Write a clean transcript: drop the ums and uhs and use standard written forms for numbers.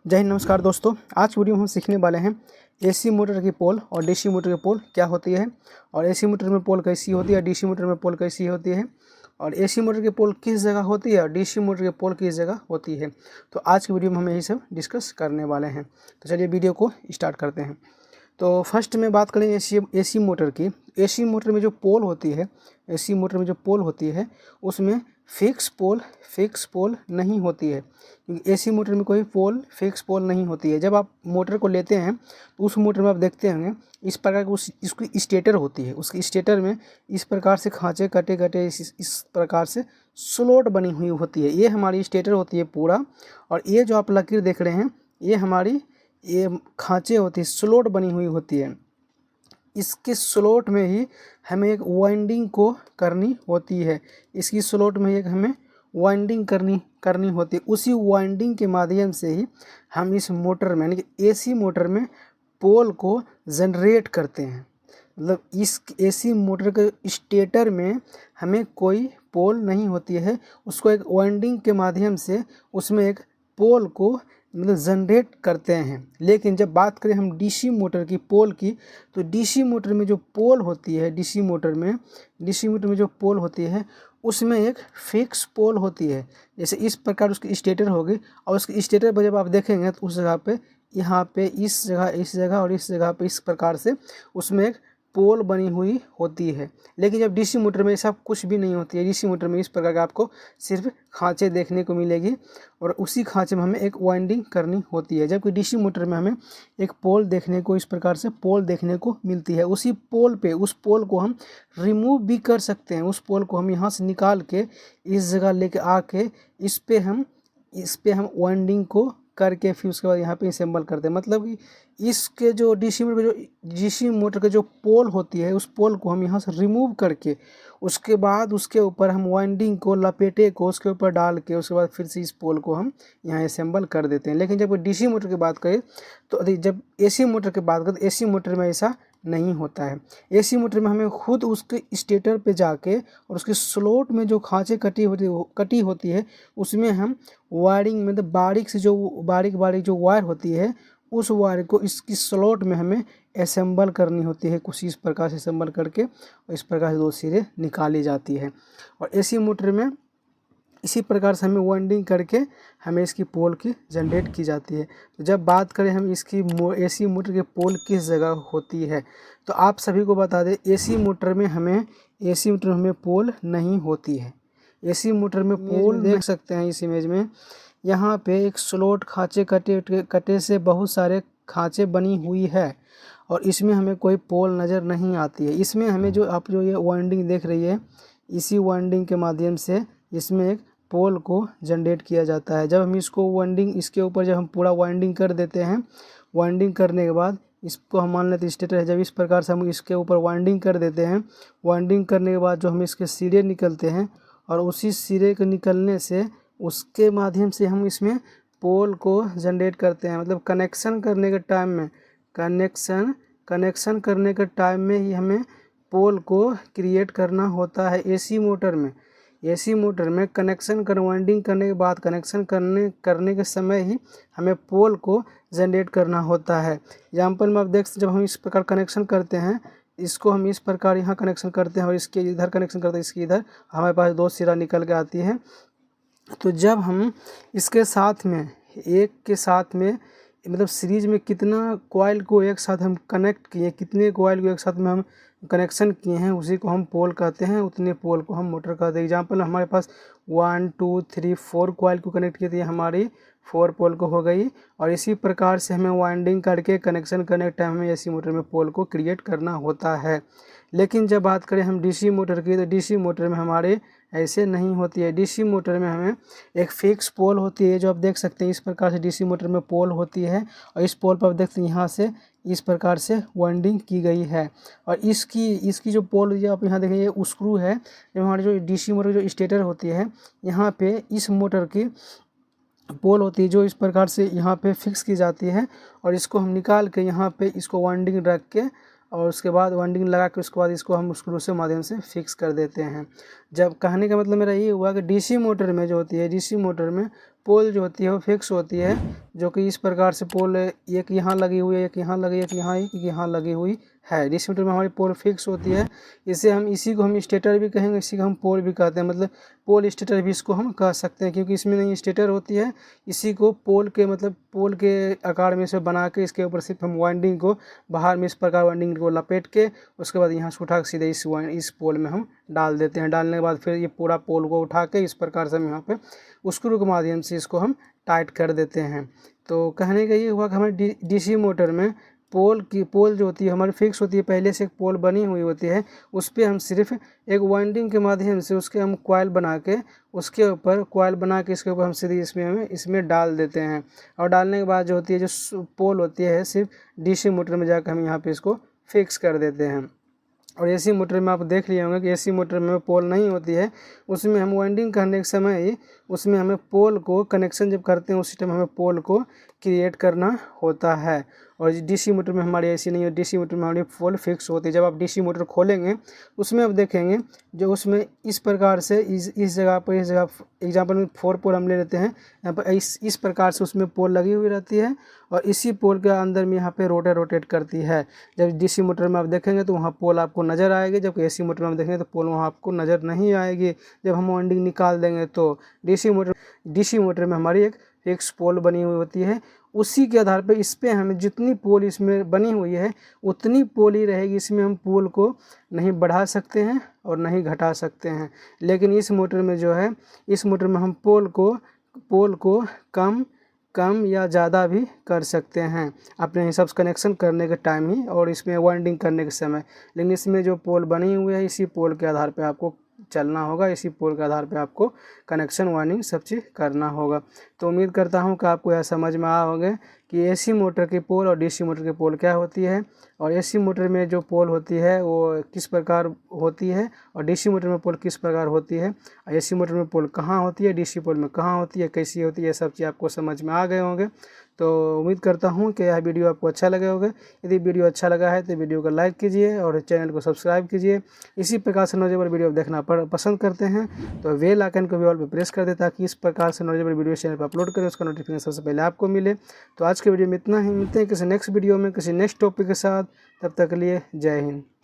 जय हिंद, नमस्कार दोस्तों। आज की वीडियो में हम सीखने वाले हैं एसी मोटर की पोल और डीसी मोटर की पोल क्या होती है, और एसी मोटर में पोल कैसी होती है, डीसी मोटर में पोल कैसी होती है, और एसी मोटर की पोल किस जगह होती है और डीसी मोटर की पोल किस जगह होती है। तो आज की वीडियो में हम यही सब डिस्कस करने वाले हैं। तो चलिए वीडियो को स्टार्ट करते हैं। तो फर्स्ट में बात करें एसी मोटर की। एसी मोटर में जो पोल होती है, एसी मोटर में जो पोल होती है उसमें फिक्स पोल नहीं होती है, क्योंकि एसी मोटर में कोई फिक्स पोल नहीं होती है। जब आप मोटर को लेते हैं तो उस मोटर में आप देखते होंगे इस प्रकार की इसकी स्टेटर होती है। उसकी स्टेटर में इस प्रकार से खांचे कटे कटे इस प्रकार से स्लॉट बनी हुई होती है। ये हमारी स्टेटर होती है पूरा, और ये जो आप लकीर देख रहे हैं ये हमारी खांचे होती है, स्लॉट बनी हुई होती है। इसके स्लॉट में ही हमें एक वाइंडिंग को करनी होती है। इसकी स्लॉट में एक हमें वाइंडिंग करनी होती है। उसी वाइंडिंग के माध्यम से ही हम इस मोटर में, यानी कि एसी मोटर में पोल को जनरेट करते हैं। मतलब इस एसी मोटर के स्टेटर में हमें कोई पोल नहीं होती है, उसको एक वाइंडिंग के माध्यम से उसमें एक पोल को मतलब जनरेट करते हैं। लेकिन जब बात करें हम डीसी मोटर की पोल की, तो डीसी मोटर में जो पोल होती है, डीसी मोटर में जो पोल होती है उसमें एक फिक्स पोल होती है। जैसे इस प्रकार उसकी स्टेटर होगी, और उसकी स्टेटर पर जब आप देखेंगे तो उस जगह पे, यहाँ पे इस जगह और इस जगह पे इस प्रकार से उसमें एक पोल बनी हुई होती है। लेकिन जब डीसी मोटर में ऐसा कुछ भी नहीं होती है। डीसी मोटर में इस प्रकार का आपको सिर्फ खांचे देखने को मिलेगी, और उसी खांचे में हमें एक वाइंडिंग करनी होती है। जबकि डीसी मोटर में हमें एक पोल देखने को, इस प्रकार से पोल देखने को मिलती है। उसी पोल पे, उस पोल को हम रिमूव भी कर सकते हैं। उस पोल को हम यहाँ से निकाल के इस जगह लेके आके इस पे हम वाइंडिंग को करके फिर उसके बाद यहाँ पे असेंबल करते हैं। मतलब कि इसके जो डीसी मोटर के जो पोल होती है उस पोल को हम यहाँ से रिमूव करके उसके बाद उसके ऊपर हम वाइंडिंग को लपेटे को उसके ऊपर डाल के उसके बाद फिर से इस पोल को हम यहाँ असेंबल कर देते हैं। लेकिन जब डीसी मोटर की बात करें तो जब एसी मोटर की बात करें तो एसी मोटर में ऐसा नहीं होता है। एसी मोटर में हमें खुद उसके स्टेटर पे जाके और उसके स्लॉट में जो खांचे कटी होती है उसमें हम वायरिंग, मतलब बारीक जो वायर होती है उस वायर को इसकी स्लॉट में हमें असेंबल करनी होती है। कुछ इस प्रकार से असेंबल करके और इस प्रकार से दो सिरे निकाली जाती है। और एसी मोटर में इसी प्रकार से हमें वाइंडिंग करके हमें इसकी पोल की जनरेट की जाती है। तो जब बात करें हम इसकी एसी मोटर के पोल किस जगह होती है, तो आप सभी को बता दें एसी मोटर में हमें पोल नहीं होती है। एसी मोटर में पोल देख सकते हैं इस इमेज में, यहाँ पे एक स्लॉट खांचे कटे से बहुत सारे खांचे बनी हुई है, और इसमें हमें कोई पोल नज़र नहीं आती है। इसमें हमें जो ये वाइंडिंग देख रही है, इसी वाइंडिंग के माध्यम से इसमें एक पोल को जनरेट किया जाता है। जब हम इसके ऊपर जब हम पूरा वाइंडिंग कर देते हैं, वाइंडिंग करने के बाद इसको हम मान लेते हैं स्टेटर है। जब इस प्रकार से हम इसके ऊपर वाइंडिंग कर देते हैं, वाइंडिंग करने के बाद जो हम इसके सिरे निकलते हैं, और उसी सिरे के निकलने से उसके माध्यम से हम इसमें पोल को जनरेट करते हैं। मतलब कनेक्शन करने के टाइम में ही हमें पोल को क्रिएट करना होता है। एसी मोटर में वाइंडिंग करने के बाद कनेक्शन करने के समय ही हमें पोल को जनरेट करना होता है। एग्जाम्पल में आप देख सकते, जब हम इस प्रकार कनेक्शन करते हैं, इसको हम इस प्रकार यहाँ कनेक्शन करते हैं और इसके इधर कनेक्शन करते हैं, इसके इधर हमारे पास दो सिरा निकल के आती है। तो जब हम इसके साथ में मतलब सीरीज में कितना कॉइल को एक साथ हम कनेक्ट किए, कितने कॉइल को एक साथ में हम कनेक्शन किए हैं, उसी को हम पोल कहते हैं। उतने पोल को हम मोटर कहते हैं। एग्जाम्पल हमारे पास 1 2 3 4 कॉइल को कनेक्ट किए थे, हमारी 4 पोल को हो गई। और इसी प्रकार से हमें वाइंडिंग करके कनेक्शन करने के टाइम हमें एसी मोटर में पोल को क्रिएट करना होता है। लेकिन जब बात करें हम डीसी मोटर की, तो डीसी मोटर में हमारे ऐसे नहीं होती है। डीसी मोटर में हमें एक फिक्स पोल होती है, जो आप देख सकते हैं इस प्रकार से डीसी मोटर में पोल होती है। और इस पोल पर आप देखते हैं यहाँ से इस प्रकार से वाइंडिंग की गई है। और इसकी जो पोल जो आप यहाँ देखेंगे ये स्क्रू है। जो हमारी जो डीसी मोटर जो स्टेटर होती है, यहाँ पे इस मोटर की पोल होती है जो इस प्रकार से यहाँ पे फिक्स की जाती है। और इसको हम निकाल के यहाँ पे इसको वाइंडिंग रख के और उसके बाद वाइंडिंग लगा के उसके बाद इसको हम स्क्रू से माध्यम से फिक्स कर देते हैं। जब कहने का मतलब मेरा ये हुआ कि डीसी मोटर में जो होती है, डीसी मोटर में पोल जो होती है वो फिक्स होती है, जो कि इस प्रकार से पोल एक यहाँ लगी हुई है, एक यहाँ लगी, एक यहाँ लगी हुई है। डीसी मोटर में हमारी पोल फिक्स होती है। इसी को हम स्टेटर भी कहेंगे, इसी को हम पोल भी कहते हैं, मतलब पोल स्टेटर भी इसको हम कह सकते हैं, क्योंकि इसमें नहीं स्टेटर होती है। इसी को पोल के मतलब पोल के आकार में से बना के इसके ऊपर सिर्फ हम वाइंडिंग को बाहर में इस प्रकार वाइंडिंग को लपेट के उसके बाद यहाँ से उठा के सीधे इस पोल में हम डाल देते हैं। डालने के बाद फिर ये पूरा पोल को उठा के इस प्रकार से हम यहाँ पे स्क्रू के माध्यम से इसको हम टाइट कर देते हैं। तो कहने का ये हुआ कि हमारे डीसी मोटर में पोल जो होती है हमारी फिक्स होती है, पहले से एक पोल बनी हुई होती है, उस पर हम सिर्फ एक वाइंडिंग के माध्यम से उसके हम कॉइल बना के उसके ऊपर कॉइल बना के इसके ऊपर हम सीधे इसमें डाल देते हैं। और डालने के बाद जो होती है जो पोल होती है सिर्फ डीसी मोटर में जाकर हम यहाँ पे इसको फिक्स कर देते हैं। और एसी मोटर में आप देख लिए होंगे कि एसी मोटर में पोल नहीं होती है, उसमें हम वाइंडिंग करने के समय ही उसमें हमें पोल को कनेक्शन जब करते हैं उसी टाइम हमें पोल को क्रिएट करना होता है। और डीसी मोटर में हमारी ऐसी नहीं है, डीसी मोटर में हमारी पोल फिक्स होती है। जब आप डीसी मोटर खोलेंगे उसमें आप देखेंगे जो उसमें इस प्रकार से इस जगह पर एग्जाम्पल में 4 पोल हम ले लेते हैं, यहाँ पर इस प्रकार से उसमें पोल लगी हुई रहती है और इसी पोल के अंदर में यहाँ पे रोटेट करती है। जब डीसी मोटर में आप देखेंगे तो वहाँ पोल आपको नज़र आएगी, जबकि एसी मोटर में आप देखेंगे तो पोल वहाँ आपको नज़र नहीं आएगी। जब हम वाइंडिंग निकाल देंगे तो डीसी मोटर में हमारी एक फिक्स पोल बनी हुई होती है। उसी के आधार पर इस पर हमें जितनी पोल इसमें बनी हुई है उतनी पोल ही रहेगी, इसमें हम पोल को नहीं बढ़ा सकते हैं और नहीं घटा सकते हैं। लेकिन इस मोटर में जो है, इस मोटर में हम पोल को कम या ज़्यादा भी कर सकते हैं अपने हिसाब से कनेक्शन करने के टाइम ही और इसमें वाइंडिंग करने के समय। लेकिन इसमें जो पोल बनी हुई है इसी पोल के आधार पे आपको चलना होगा, इसी पोल के आधार पे आपको कनेक्शन वाइंडिंग सब चीज़ करना होगा। तो उम्मीद करता हूँ कि आपको यह समझ में आया होगा कि एसी मोटर की पोल और डीसी मोटर की पोल क्या होती है, और एसी मोटर में जो पोल होती है वो किस प्रकार होती है और डीसी मोटर में पोल किस प्रकार होती है, एसी मोटर में पोल कहाँ होती है, डीसी पोल में कहाँ होती है, कैसी होती है, ये सब चीज़ आपको समझ में आ गए होंगे। तो उम्मीद करता हूँ कि यह वीडियो आपको अच्छा लगे होगा। यदि वीडियो अच्छा लगा है तो वीडियो को लाइक कीजिए और चैनल को सब्सक्राइब कीजिए। इसी प्रकार से नॉलेजेबल वीडियो देखना पसंद करते हैं तो बेल आइकन को भी ऑल पे प्रेस कर दे, ताकि इस प्रकार से नॉलेजेबल वीडियो चैनल पर अपलोड करें उसका नोटिफिकेशन सबसे पहले आपको मिले। तो आज के वीडियो में इतना ही, मिलते हैं किसी नेक्स्ट वीडियो में किसी नेक्स्ट टॉपिक के साथ। तब तक के लिए जय हिंद।